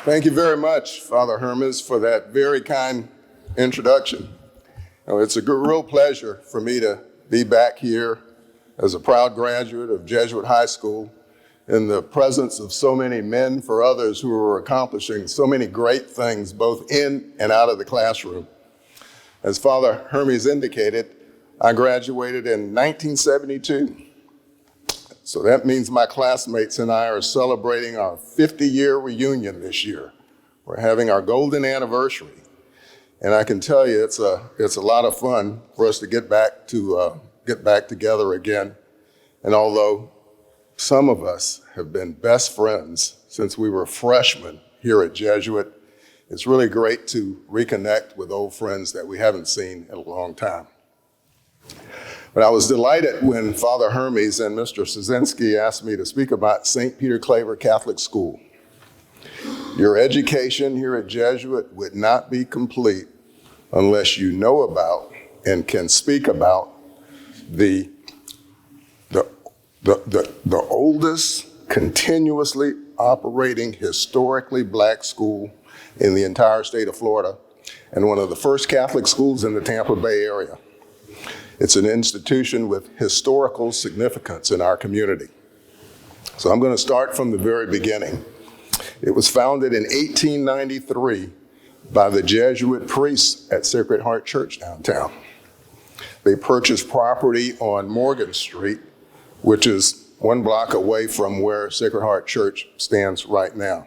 Thank you very much, Father Hermes, for that very kind introduction. It's a real pleasure for me to be back here as a proud graduate of Jesuit High School in the presence of so many men for others who are accomplishing so many great things both in and out of the classroom. As Father Hermes indicated, I graduated in 1972. So that means my classmates and I are celebrating our 50-year reunion this year. We're having our golden anniversary. And I can tell you it's a lot of fun for us to get back together again. And although some of us have been best friends since we were freshmen here at Jesuit, it's really great to reconnect with old friends that we haven't seen in a long time. But I was delighted when Father Hermes and Mr. Szynski asked me to speak about St. Peter Claver Catholic School. Your education here at Jesuit would not be complete unless you know about and can speak about the oldest continuously operating historically black school in the entire state of Florida and one of the first Catholic schools in the Tampa Bay area. It's an institution with historical significance in our community. So I'm going to start from the very beginning. It was founded in 1893 by the Jesuit priests at Sacred Heart Church downtown. They purchased property on Morgan Street, which is one block away from where Sacred Heart Church stands right now.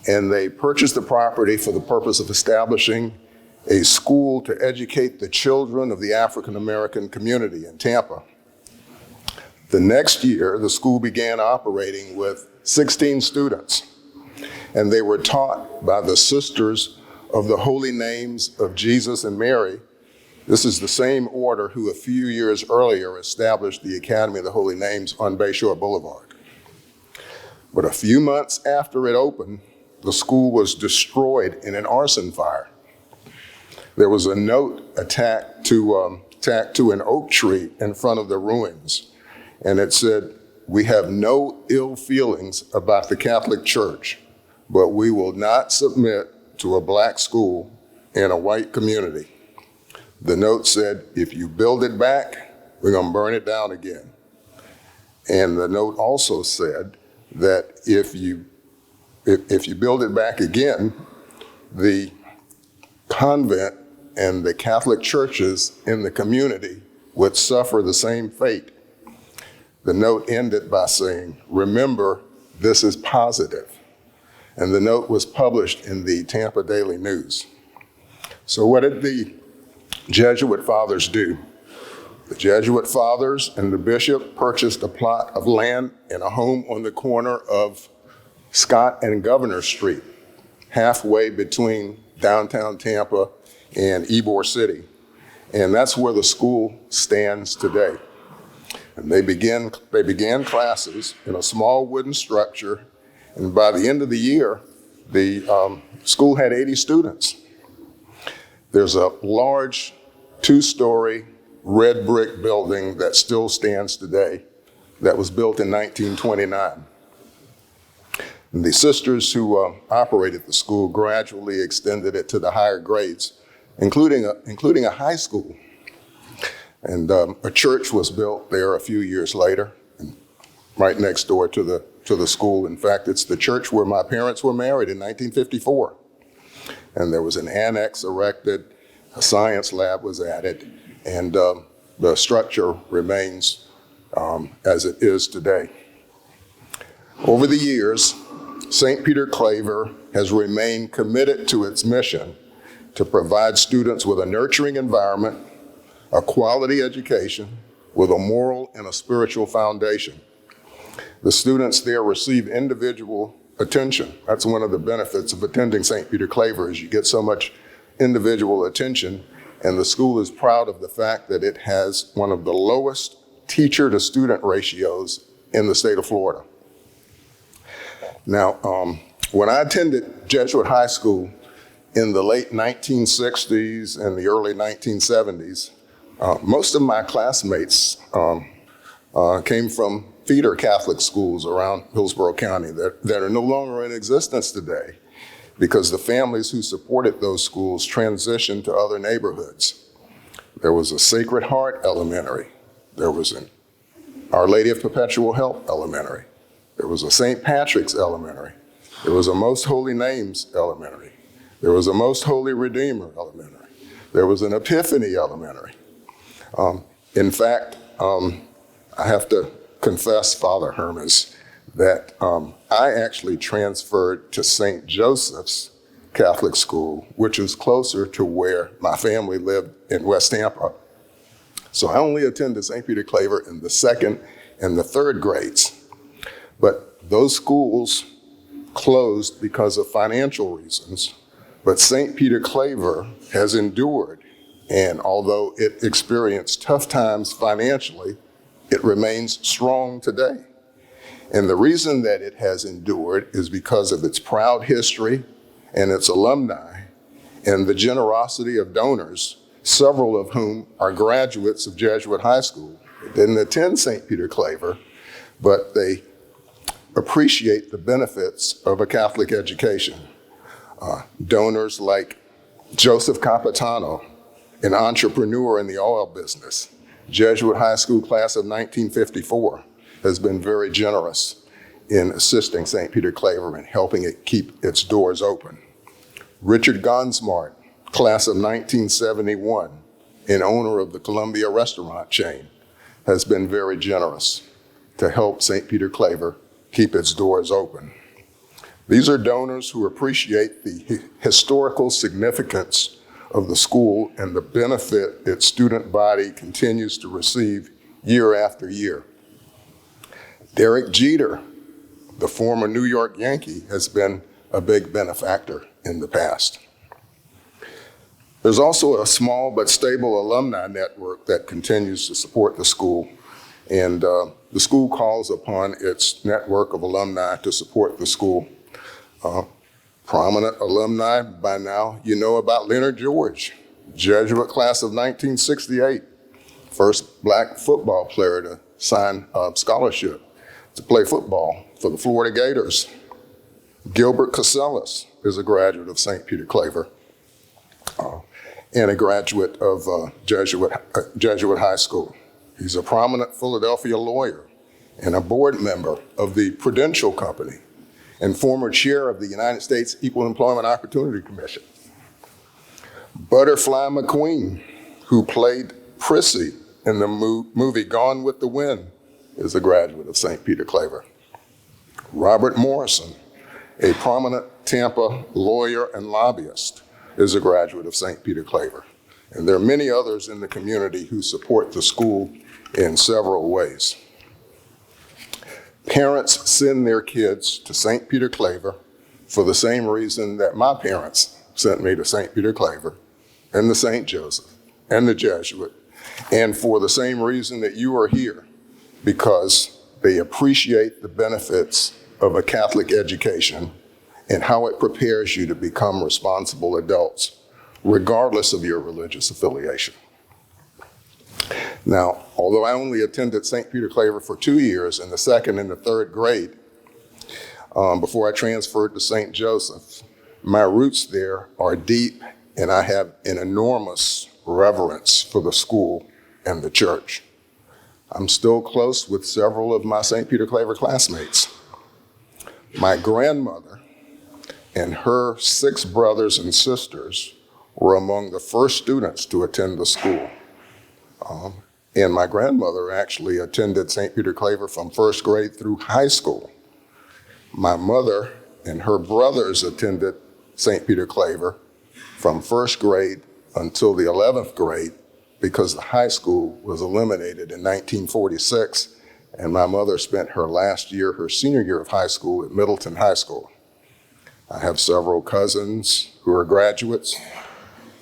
And they purchased the property for the purpose of establishing a school to educate the children of the African American community in Tampa. The next year, the school began operating with 16 students, and they were taught by the Sisters of the Holy Names of Jesus and Mary. This is the same order who a few years earlier established the Academy of the Holy Names on Bayshore Boulevard. But a few months after it opened, the school was destroyed in an arson fire. There was a note tacked to an oak tree in front of the ruins, and it said, "We have no ill feelings about the Catholic Church, but we will not submit to a black school in a white community." The note said, "If you build it back, we're gonna burn it down again." And the note also said that if you build it back again, the convent and the Catholic churches in the community would suffer the same fate. The note ended by saying, "Remember, this is positive." And the note was published in the Tampa Daily News. So what did the Jesuit fathers do? The Jesuit fathers and the bishop purchased a plot of land and a home on the corner of Scott and Governor Street, halfway between downtown Tampa and Ybor City. And that's where the school stands today. And they began classes in a small wooden structure, and by the end of the year, the school had 80 students. There's a large 2-story red brick building that still stands today that was built in 1929. And the sisters who operated the school gradually extended it to the higher grades, including a high school. And a church was built there a few years later, right next door to the school. In fact, it's the church where my parents were married in 1954. And there was an annex erected, a science lab was added, and the structure remains as it is today. Over the years, St. Peter Claver has remained committed to its mission to provide students with a nurturing environment, a quality education, with a moral and a spiritual foundation. The students there receive individual attention. That's one of the benefits of attending St. Peter Claver, is you get so much individual attention, and the school is proud of the fact that it has one of the lowest teacher-to-student ratios in the state of Florida. Now, when I attended Jesuit High School in the late 1960s and the early 1970s, most of my classmates came from feeder Catholic schools around Hillsborough County that are no longer in existence today. because the families who supported those schools transitioned to other neighborhoods. There was a Sacred Heart Elementary. There was an Our Lady of Perpetual Help Elementary. There was a St. Patrick's Elementary. There was a Most Holy Names Elementary. There was a Most Holy Redeemer Elementary. There was an Epiphany Elementary. In fact, I have to confess, Father Hermes, that I actually transferred to St. Joseph's Catholic School, which is closer to where my family lived in West Tampa. So I only attended St. Peter Claver in the second and the third grades. But those schools closed because of financial reasons. But St. Peter Claver has endured, and although it experienced tough times financially, it remains strong today. And the reason that it has endured is because of its proud history and its alumni and the generosity of donors, several of whom are graduates of Jesuit High School. They didn't attend St. Peter Claver, but they appreciate the benefits of a Catholic education. Donors like Joseph Capitano, an entrepreneur in the oil business, Jesuit High School class of 1954, has been very generous in assisting St. Peter Claver and helping it keep its doors open. Richard Gonsmart, class of 1971, and owner of the Columbia restaurant chain, has been very generous to help St. Peter Claver keep its doors open. These are donors who appreciate the historical significance of the school and the benefit its student body continues to receive year after year. Derek Jeter, the former New York Yankee, has been a big benefactor in the past. There's also a small but stable alumni network that continues to support the school, and the school calls upon its network of alumni to support the school. Prominent alumni, by now you know about Leonard George, Jesuit class of 1968, first black football player to sign a scholarship to play football for the Florida Gators. Gilbert Casellas is a graduate of St. Peter Claver and a graduate of Jesuit High School. He's a prominent Philadelphia lawyer and a board member of the Prudential Company and former chair of the United States Equal Employment Opportunity Commission. Butterfly McQueen, who played Prissy in the movie Gone with the Wind, is a graduate of St. Peter Claver. Robert Morrison, a prominent Tampa lawyer and lobbyist, is a graduate of St. Peter Claver. And there are many others in the community who support the school in several ways. Parents send their kids to St. Peter Claver for the same reason that my parents sent me to St. Peter Claver and the St. Joseph and the Jesuit, and for the same reason that you are here, because they appreciate the benefits of a Catholic education and how it prepares you to become responsible adults, regardless of your religious affiliation. Now, although I only attended St. Peter Claver for 2 years in the second and the third grade, before I transferred to St. Joseph, my roots there are deep, and I have an enormous reverence for the school and the church. I'm still close with several of my St. Peter Claver classmates. My grandmother and her 6 brothers and sisters were among the first students to attend the school. And my grandmother actually attended St. Peter Claver from first grade through high school. My mother and her brothers attended St. Peter Claver from first grade until the 11th grade, because the high school was eliminated in 1946, and my mother spent her last year, her senior year of high school, at Middleton High School. I have several cousins who are graduates.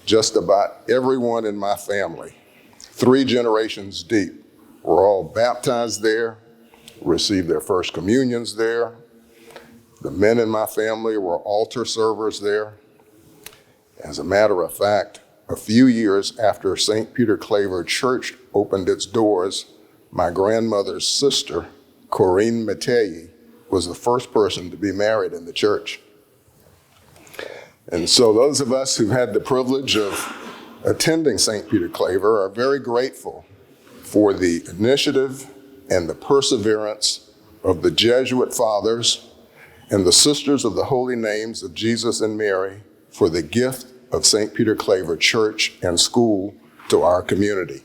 Just about everyone in my family, 3 generations deep, were all baptized there, received their first communions there. The men in my family were altar servers there. As a matter of fact, a few years after St. Peter Claver Church opened its doors, my grandmother's sister, Corinne Mattei, was the first person to be married in the church. And so those of us who've had the privilege of attending St. Peter Claver are very grateful for the initiative and the perseverance of the Jesuit fathers and the Sisters of the Holy Names of Jesus and Mary for the gift of St. Peter Claver Church and School to our community.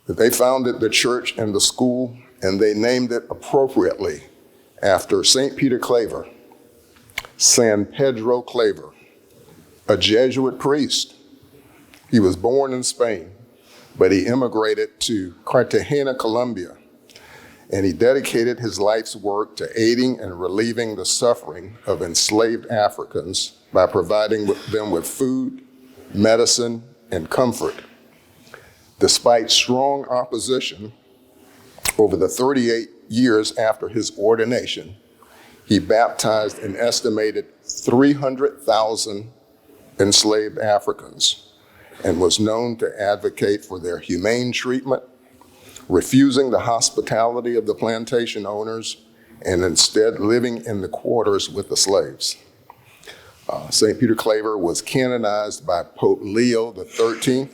They founded the church and the school, and they named it appropriately after St. Peter Claver, San Pedro Claver, a Jesuit priest. He was born in Spain, but he immigrated to Cartagena, Colombia, and he dedicated his life's work to aiding and relieving the suffering of enslaved Africans by providing them with food, medicine, and comfort. Despite strong opposition, over the 38 years after his ordination, he baptized an estimated 300,000 enslaved Africans and was known to advocate for their humane treatment, refusing the hospitality of the plantation owners and instead living in the quarters with the slaves. St. Peter Claver was canonized by Pope Leo XIII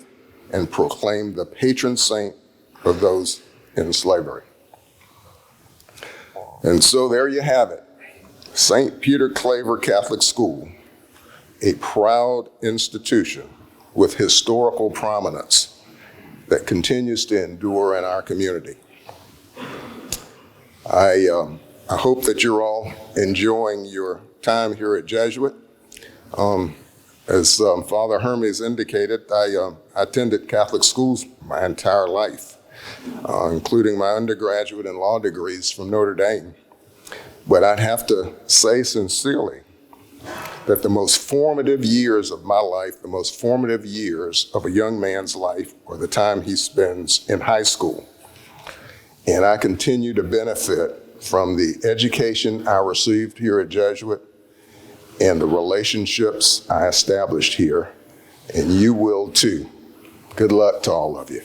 and proclaimed the patron saint of those in slavery. And so there you have it, St. Peter Claver Catholic School, a proud institution with historical prominence that continues to endure in our community. I hope that you're all enjoying your time here at Jesuit. As Father Hermes indicated, I attended Catholic schools my entire life, including my undergraduate and law degrees from Notre Dame. But I'd have to say sincerely that the most formative years of my life, the most formative years of a young man's life, are the time he spends in high school. And I continue to benefit from the education I received here at Jesuit and the relationships I established here, and you will too. Good luck to all of you.